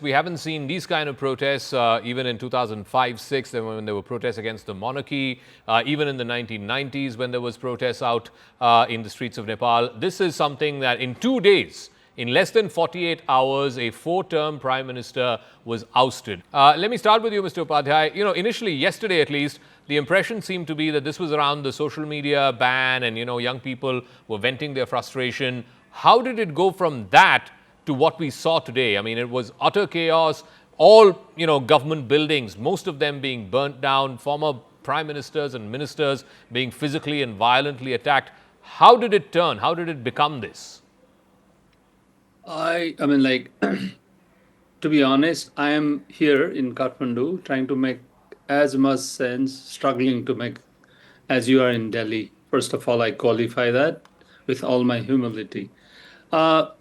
We haven't seen these kind of protests even in 2005-6 when there were protests against the monarchy, even in the 1990s when there was protests out in the streets of Nepal. This is something that in 2 days, in less than 48 hours, a four-term prime minister was ousted. Let me start with you, Mr. Upadhyay. Initially, yesterday at least, the impression seemed to be that this was around the social media ban and, young people were venting their frustration. How did it go from that to what we saw today? I mean, it was utter chaos, all, government buildings, most of them being burnt down, former prime ministers and ministers being physically and violently attacked. How did it turn? How did it become this? I mean, like, to be honest, I am here in Kathmandu trying to make as much sense, struggling to make as you are in Delhi. First of all, I qualify that with all my humility. Uh,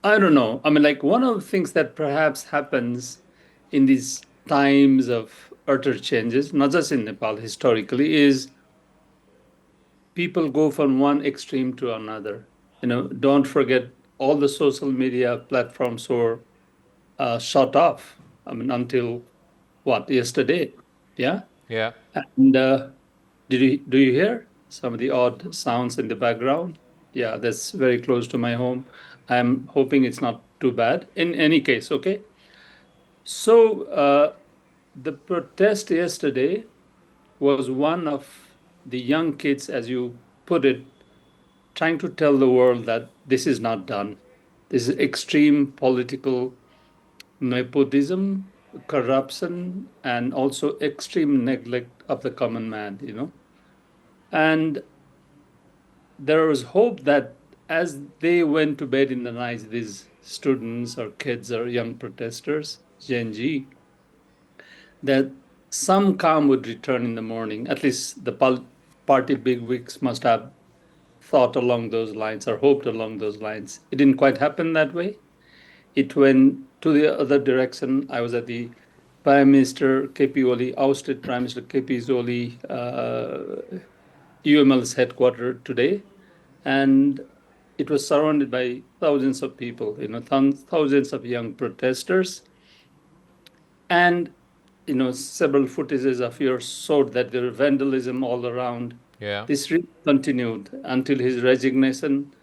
I don't know. I mean, like, one of the things that perhaps happens in these times of utter changes, not just in Nepal historically, is people go from one extreme to another. Don't forget all the social media platforms were shut off. I mean, until what, yesterday? Yeah. Yeah. And do you hear some of the odd sounds in the background? Yeah, that's very close to my home. I'm hoping it's not too bad. In any case, okay. So the protest yesterday was one of the young kids, as you put it, trying to tell the world that this is not done. This is extreme political nepotism, corruption, and also extreme neglect of the common man. And there was hope that as they went to bed in the night, these students or kids or young protesters, Gen Z, that some calm would return in the morning. At least the party bigwigs must have thought along those lines or hoped along those lines. It didn't quite happen that way. It went to the other direction. I was at the Prime Minister KP Oli, ousted Prime Minister KP Oli, UML's headquarters today, and it was surrounded by thousands of people, thousands of young protesters, and several footages of yours showed that there was vandalism all around. Yeah. This really continued until his resignation.